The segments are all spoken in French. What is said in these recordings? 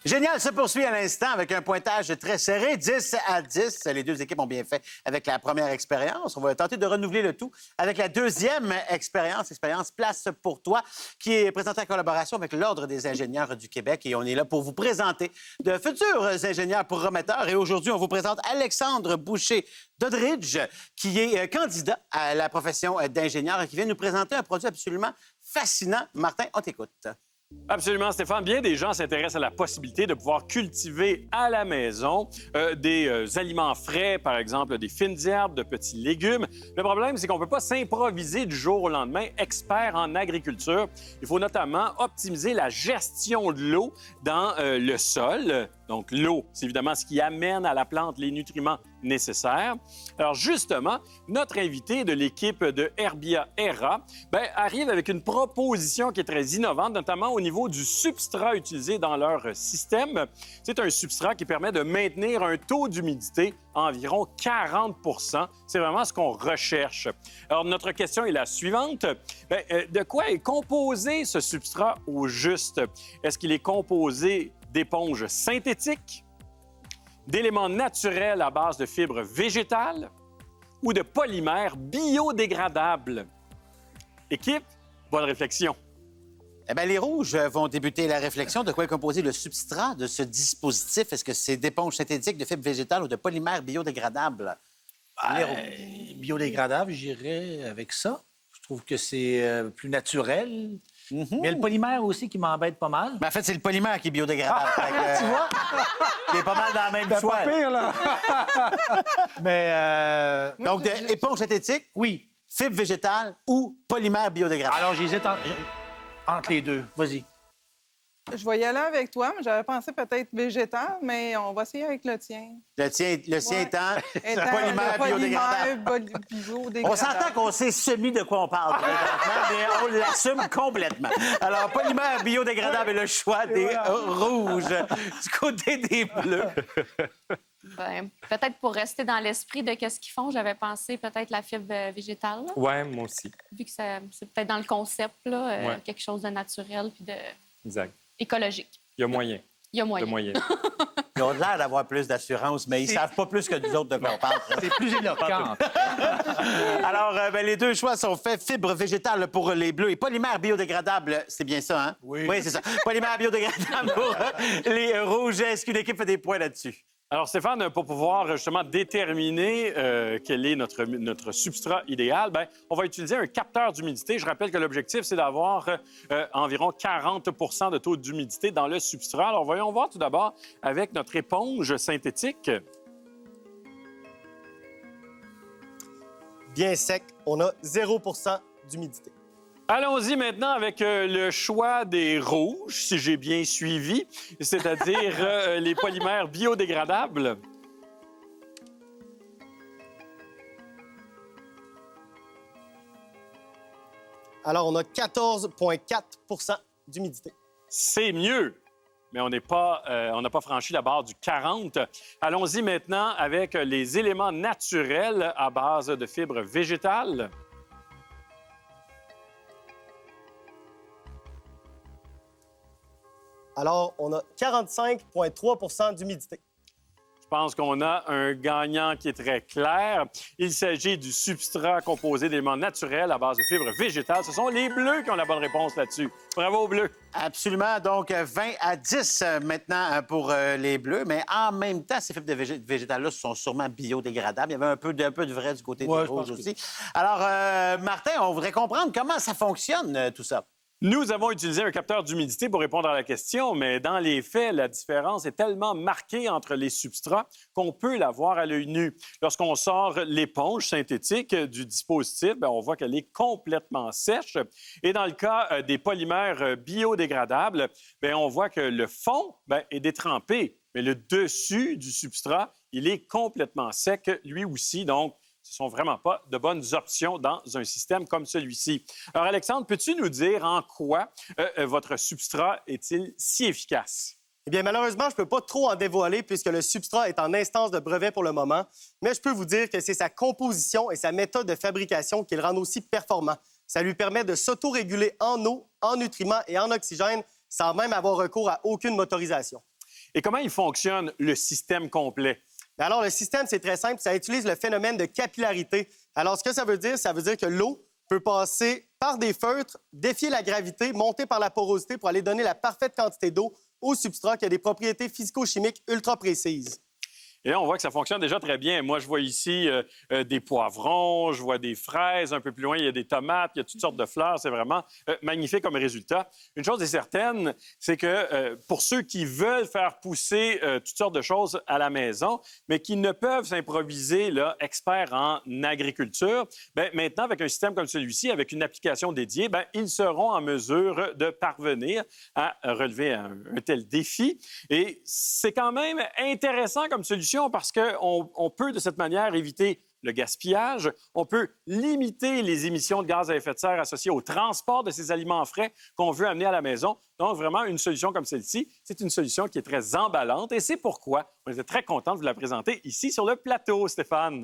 Génial se poursuit à l'instant avec un pointage très serré, 10-10. Les deux équipes ont bien fait avec la première expérience. On va tenter de renouveler le tout avec la deuxième expérience Place pour toi, qui est présentée en collaboration avec l'Ordre des ingénieurs du Québec. Et on est là pour vous présenter de futurs ingénieurs prometteurs. Et aujourd'hui, on vous présente Alexandre Boucher Doddridge, qui est candidat à la profession d'ingénieur et qui vient nous présenter un produit absolument fascinant. Martin, on t'écoute. Absolument, Stéphane. Bien des gens s'intéressent à la possibilité de pouvoir cultiver à la maison des aliments frais, par exemple des fines herbes, de petits légumes. Le problème, c'est qu'on ne peut pas s'improviser du jour au lendemain expert en agriculture. Il faut notamment optimiser la gestion de l'eau dans le sol. Donc, l'eau, c'est évidemment ce qui amène à la plante les nutriments nécessaires. Alors, justement, notre invité de l'équipe de Herbia Era arrive avec une proposition qui est très innovante, notamment au niveau du substrat utilisé dans leur système. C'est un substrat qui permet de maintenir un taux d'humidité à environ 40 %. C'est vraiment ce qu'on recherche. Alors, notre question est la suivante. De quoi est composé ce substrat au juste? Est-ce qu'il est composé d'éponges synthétiques, d'éléments naturels à base de fibres végétales ou de polymères biodégradables? Équipe, bonne réflexion. Eh bien, les Rouges vont débuter la réflexion. De quoi est composé le substrat de ce dispositif? Est-ce que c'est d'éponges synthétiques, de fibres végétales ou de polymères biodégradables? Biodégradable, j'irais avec ça. Je trouve que c'est plus naturel. Mais il y a le polymère aussi qui m'embête pas mal. En fait, c'est le polymère qui est biodégradable. Tu vois? Il est pas mal dans la même C'est choix. pas pire, là. Mais... Donc, éponges synthétiques, Oui. fibres végétales ou polymères biodégradables? Alors, j'hésite entre les deux. Vas-y. Je vais y aller avec toi, mais j'avais pensé peut-être végétal, mais on va essayer avec le tien. Le sien étant polymère biodégradable. biodégradable. On s'entend qu'on sait semi de quoi on parle, mais on l'assume complètement. Alors, polymère biodégradable est le choix des Rouges. Du côté des Bleus. Peut-être pour rester dans l'esprit de qu'est-ce qu'ils font, j'avais pensé peut-être la fibre végétale. Oui, moi aussi. Vu que c'est peut-être dans le concept, là, Ouais. quelque chose de naturel puis Exact. écologique. Il y a moyen. Il y a moyen. Il y a moyen. Ils ont l'air d'avoir plus d'assurance, mais ils savent pas plus que nous autres de quoi on parle. C'est plus éloquent. Alors, les deux choix sont faits. Fibres végétales pour les Bleus et polymères biodégradables, c'est bien ça, hein? Oui. Oui, c'est ça. Polymères biodégradables pour les Rouges. Est-ce qu'une équipe fait des points là-dessus? Alors, Stéphane, pour pouvoir justement déterminer quel est notre substrat idéal, on va utiliser un capteur d'humidité. Je rappelle que l'objectif, c'est d'avoir environ 40 % de taux d'humidité dans le substrat. Alors, voyons voir tout d'abord avec notre éponge synthétique. Bien sec, on a 0 % d'humidité. Allons-y maintenant avec le choix des Rouges, si j'ai bien suivi, c'est-à-dire les polymères biodégradables. Alors, on a 14,4 % d'humidité. C'est mieux, mais on n'a pas franchi la barre du 40. Allons-y maintenant avec les éléments naturels à base de fibres végétales. Alors, on a 45,3 % d'humidité. Je pense qu'on a un gagnant qui est très clair. Il s'agit du substrat composé d'éléments naturels à base de fibres végétales. Ce sont les Bleus qui ont la bonne réponse là-dessus. Bravo aux Bleus! Absolument. Donc, 20-10 maintenant pour les Bleus. Mais en même temps, ces fibres végétales-là sont sûrement biodégradables. Il y avait un peu de vrai du côté des Rouges aussi. Alors, Martin, on voudrait comprendre comment ça fonctionne, tout ça. Nous avons utilisé un capteur d'humidité pour répondre à la question, mais dans les faits, la différence est tellement marquée entre les substrats qu'on peut la voir à l'œil nu. Lorsqu'on sort l'éponge synthétique du dispositif, on voit qu'elle est complètement sèche. Et dans le cas des polymères biodégradables, on voit que le fond est détrempé, mais le dessus du substrat, il est complètement sec, lui aussi. Donc, ce ne sont vraiment pas de bonnes options dans un système comme celui-ci. Alors, Alexandre, peux-tu nous dire en quoi votre substrat est-il si efficace? Eh bien, malheureusement, je ne peux pas trop en dévoiler puisque le substrat est en instance de brevet pour le moment, mais je peux vous dire que c'est sa composition et sa méthode de fabrication qui le rendent aussi performant. Ça lui permet de s'autoréguler en eau, en nutriments et en oxygène sans même avoir recours à aucune motorisation. Et comment il fonctionne, le système complet? Alors, le système, c'est très simple. Ça utilise le phénomène de capillarité. Alors, ce que ça veut dire que l'eau peut passer par des feutres, défier la gravité, monter par la porosité pour aller donner la parfaite quantité d'eau au substrat qui a des propriétés physico-chimiques ultra précises. Et là, on voit que ça fonctionne déjà très bien. Moi, je vois ici des poivrons, je vois des fraises. Un peu plus loin, il y a des tomates, il y a toutes sortes de fleurs. C'est vraiment magnifique comme résultat. Une chose est certaine, c'est que pour ceux qui veulent faire pousser toutes sortes de choses à la maison, mais qui ne peuvent s'improviser là, experts en agriculture, bien, maintenant, avec un système comme celui-ci, avec une application dédiée, bien, ils seront en mesure de parvenir à relever un tel défi. Et c'est quand même intéressant comme solution parce qu'on peut, de cette manière, éviter le gaspillage, on peut limiter les émissions de gaz à effet de serre associées au transport de ces aliments frais qu'on veut amener à la maison. Donc, vraiment, une solution comme celle-ci, c'est une solution qui est très emballante et c'est pourquoi on était très contents de vous la présenter ici sur le plateau, Stéphane.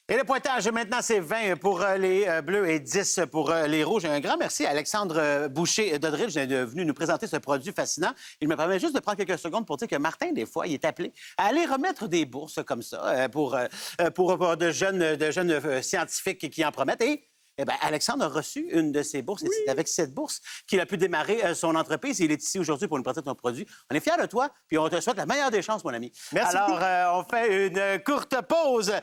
Et le pointage, maintenant, c'est 20 pour les bleus et 10 pour les rouges. Un grand merci à Alexandre Boucher d'Audril qui est venu nous présenter ce produit fascinant. Il me permet juste de prendre quelques secondes pour dire que Martin, des fois, il est appelé à aller remettre des bourses comme ça pour de jeunes scientifiques qui en promettent. Et eh bien, Alexandre a reçu une de ces bourses. Et c'est avec cette bourse qu'il a pu démarrer son entreprise. Il est ici aujourd'hui pour nous présenter ton produit. On est fiers de toi, puis on te souhaite la meilleure des chances, mon ami. Merci Alors, on fait une courte pause.